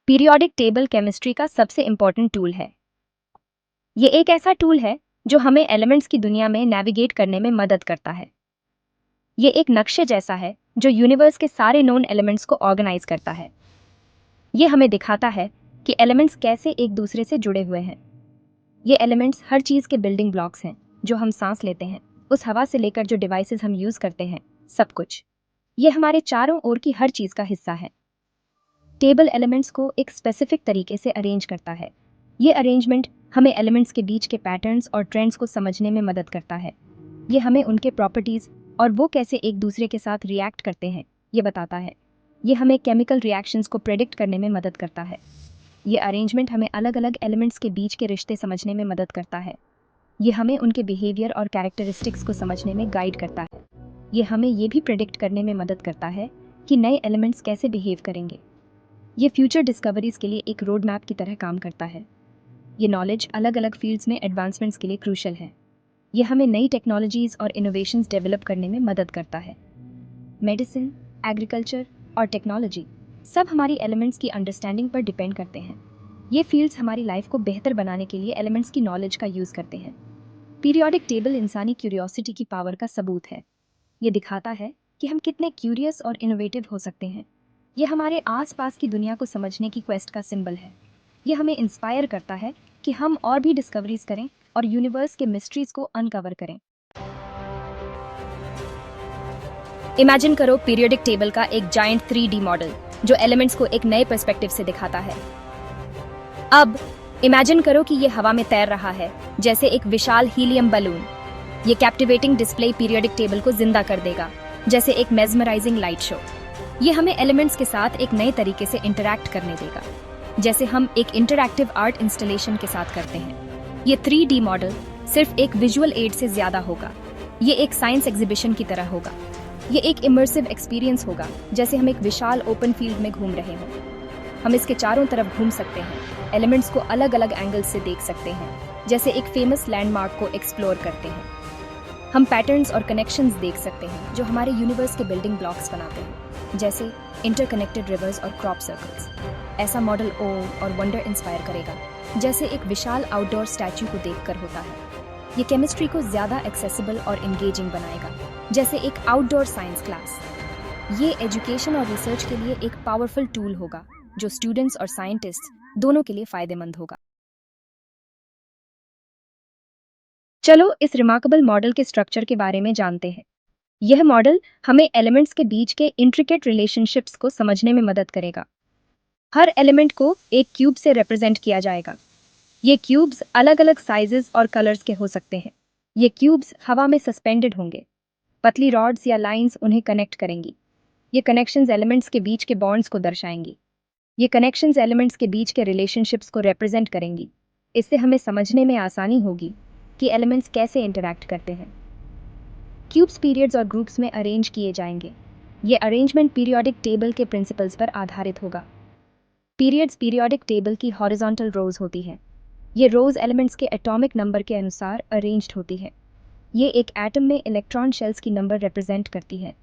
Periodic table chemistry का सबसे important tool है। ये एक ऐसा टूल है जो हमें एलिमेंट्स की दुनिया में नेविगेट करने में मदद करता है। ये एक नक्शे जैसा है जो यूनिवर्स के सारे नोन एलिमेंट्स को ऑर्गेनाइज करता है। ये हमें दिखाता है कि एलिमेंट्स कैसे एक दूसरे से जुड़े हुए हैं। ये एलिमेंट्स हर चीज़ के बिल्डिंग ब्लॉक्स हैं, जो हम सांस लेते हैं, उस हवा से लेकर जो डिवाइसेस हम यूज़ करते हैं, सब कुछ। ये हमारे चारों ओर की हर चीज़ का हिस्सा है। टेबल एलिमेंट्स को एक स्पेसिफिक तरीके से अरेंज करता है। ये अरेंजमेंट हमें एलिमेंट्स के बीच के पैटर्न्स और ट्रेंड्स को समझने में मदद करता है। ये हमें उनके प्रॉपर्टीज़ और वो कैसे एक दूसरे के साथ रिएक्ट करते हैं, ये बताता है। ये हमें केमिकल रिएक्शंस को प्रेडिक्ट करने में मदद करता है। ये अरेंजमेंट हमें अलग अलग एलिमेंट्स के बीच के रिश्ते समझने में मदद करता है। ये हमें उनके बिहेवियर और कैरेक्टरिस्टिक्स को समझने में गाइड करता है। ये हमें ये भी प्रेडिक्ट करने में मदद करता है कि नए एलिमेंट्स कैसे बिहेव करेंगे। ये फ्यूचर डिस्कवरीज के लिए एक रोड मैप की तरह काम करता है। ये नॉलेज अलग अलग फील्ड्स में एडवांसमेंट्स के लिए क्रूशल है। ये हमें नई टेक्नोलॉजीज और इनोवेशंस डेवलप करने में मदद करता है। मेडिसिन, एग्रीकल्चर और टेक्नोलॉजी सब हमारी एलिमेंट्स की अंडरस्टैंडिंग पर डिपेंड करते हैं। ये फील्ड्स हमारी लाइफ को बेहतर बनाने के लिए एलिमेंट्स की नॉलेज का यूज़ करते हैं। पीरियोडिक टेबल इंसानी क्यूरियोसिटी की पावर का सबूत है। ये दिखाता है कि हम कितने क्यूरियस और इनोवेटिव हो सकते हैं। ये हमारे आसपास की दुनिया को समझने की क्वेस्ट का सिंबल है। ये हमें इंस्पायर करता है कि हम और भी डिस्कवरीज करें और यूनिवर्स के मिस्ट्रीज को अनकवर करें। इमेजिन करो पीरियोडिक टेबल का एक जायंट 3D मॉडल जो एलिमेंट्स को एक नए पर्सपेक्टिव से दिखाता है। अब इमेजिन करो कि ये हवा में तैर रहा है, जैसे एक विशाल हीलियम बलून। ये कैप्टिवेटिंग डिस्प्ले पीरियोडिक टेबल को जिंदा कर देगा, जैसे एक मेस्मराइजिंग लाइट शो। ये हमें एलिमेंट्स के साथ एक नए तरीके से इंटरैक्ट करने देगा, जैसे हम एक इंटरैक्टिव आर्ट इंस्टॉलेशन के साथ करते हैं। ये 3D मॉडल सिर्फ एक विजुअल एड से ज्यादा होगा। ये एक साइंस एग्जीबिशन की तरह होगा। ये एक इमर्सिव एक्सपीरियंस होगा, जैसे हम एक विशाल ओपन फील्ड में घूम रहे हों। हम इसके चारों तरफ घूम सकते हैं, एलिमेंट्स को अलग अलग एंगल्स से देख सकते हैं, जैसे एक फेमस लैंडमार्क को एक्सप्लोर करते हैं। हम पैटर्न्स और कनेक्शंस देख सकते हैं जो हमारे यूनिवर्स के बिल्डिंग ब्लॉक्स बनाते हैं, जैसे इंटरकनेक्टेड रिवर्स और क्रॉप सर्कल्स। ऐसा मॉडल ओ और वंडर इंस्पायर करेगा, जैसे एक विशाल आउटडोर स्टैच्यू को देखकर होता है। ये केमिस्ट्री को ज्यादा एक्सेसिबल और एंगेजिंग बनाएगा, जैसे एक आउटडोर साइंस क्लास। ये एजुकेशन और रिसर्च के लिए एक पावरफुल टूल होगा जो स्टूडेंट्स और साइंटिस्ट दोनों के लिए फायदेमंद होगा। चलो इस रिमार्केबल मॉडल के स्ट्रक्चर के बारे में जानते हैं। यह मॉडल हमें एलिमेंट्स के बीच के इंट्रिकेट रिलेशनशिप्स को समझने में मदद करेगा। हर एलिमेंट को एक क्यूब से रिप्रेजेंट किया जाएगा। ये क्यूब्स अलग अलग साइजेस और कलर्स के हो सकते हैं। ये क्यूब्स हवा में सस्पेंडेड होंगे। पतली रॉड्स या लाइंस उन्हें कनेक्ट करेंगी। ये कनेक्शंस एलिमेंट्स के बीच के बॉन्ड्स को दर्शाएंगी। ये कनेक्शंस एलिमेंट्स के बीच के रिलेशनशिप्स को रिप्रेजेंट करेंगी। इससे हमें समझने में आसानी होगी कि एलिमेंट्स कैसे इंटरैक्ट करते हैं। क्यूब्स पीरियड्स और ग्रुप्स में अरेंज किए जाएंगे। ये अरेंजमेंट पीरियोडिक टेबल के प्रिंसिपल्स पर आधारित होगा। पीरियड्स पीरियोडिक टेबल की हॉरिजॉन्टल रोज होती है। ये रोज एलिमेंट्स के एटॉमिक नंबर के अनुसार अरेंज्ड होती है। ये एक एटम में इलेक्ट्रॉन शेल्स की नंबर रिप्रेजेंट करती है।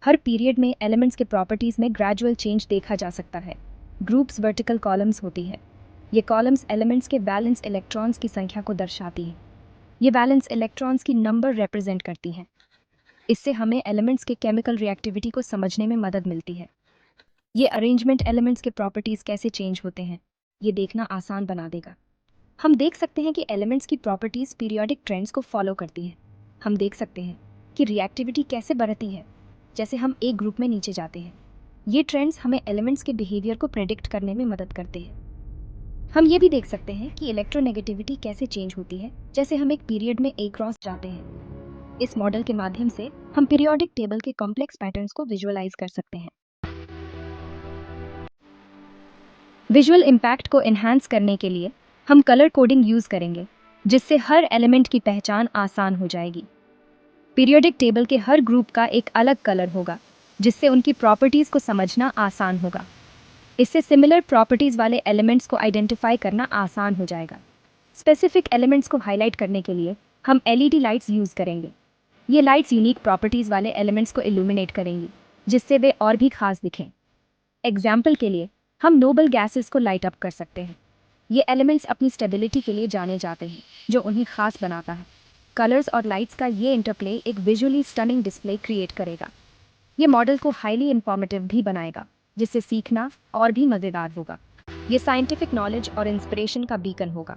हर पीरियड में एलिमेंट्स के प्रॉपर्टीज में ग्रेजुअल चेंज देखा जा सकता है। ग्रुप्स वर्टिकल कॉलम्स होती है। ये कॉलम्स एलिमेंट्स के बैलेंस इलेक्ट्रॉन्स की संख्या को दर्शाती हैं। ये बैलेंस इलेक्ट्रॉन्स की नंबर रिप्रेजेंट करती हैं। इससे हमें एलिमेंट्स के केमिकल रिएक्टिविटी को समझने में मदद मिलती है। ये अरेंजमेंट एलिमेंट्स के प्रॉपर्टीज कैसे चेंज होते हैं, ये देखना आसान बना देगा। हम देख सकते हैं कि एलिमेंट्स की प्रॉपर्टीज पीरियोडिक ट्रेंड्स को फॉलो करती हैं। हम देख सकते हैं कि रिएक्टिविटी कैसे बढ़ती है, जैसे हम एक ग्रुप में नीचे जाते हैं। ये ट्रेंड्स हमें एलिमेंट्स के बिहेवियर को प्रेडिक्ट करने में मदद करते हैं। हम ये भी देख सकते हैं कि इलेक्ट्रोनेगेटिविटी कैसे चेंज होती है, जैसे हम एक पीरियड में एक क्रॉस जाते हैं। इस मॉडल के माध्यम से हम पीरियोडिक टेबल के कॉम्प्लेक्स पैटर्न्स को विजुअलाइज कर सकते हैं। विजुअल इम्पैक्ट को एनहांस करने के लिए हम कलर कोडिंग यूज करेंगे, जिससे हर एलिमेंट की पहचान आसान हो जाएगी। पीरियोडिक टेबल के हर ग्रुप का एक अलग कलर होगा, जिससे उनकी प्रॉपर्टीज को समझना आसान होगा। इससे सिमिलर प्रॉपर्टीज वाले एलिमेंट्स को आइडेंटिफाई करना आसान हो जाएगा। स्पेसिफिक एलिमेंट्स को हाईलाइट करने के लिए हम एलईडी लाइट्स यूज करेंगे। ये लाइट्स यूनिक प्रॉपर्टीज वाले एलिमेंट्स को इल्यूमिनेट करेंगी, जिससे वे और भी खास दिखें। एग्जाम्पल के लिए हम नोबल गैसेस को लाइट अप कर सकते हैं। ये एलिमेंट्स अपनी स्टेबिलिटी के लिए जाने जाते हैं, जो उन्हें खास बनाता है। कलर्स और लाइट्स का ये इंटरप्ले एक विजुअली स्टनिंग डिस्प्ले क्रिएट करेगा। ये मॉडल को हाईली इंफॉर्मेटिव भी बनाएगा, जिससे सीखना और भी मज़ेदार होगा। ये साइंटिफिक नॉलेज और इंस्पिरेशन का बीकन होगा।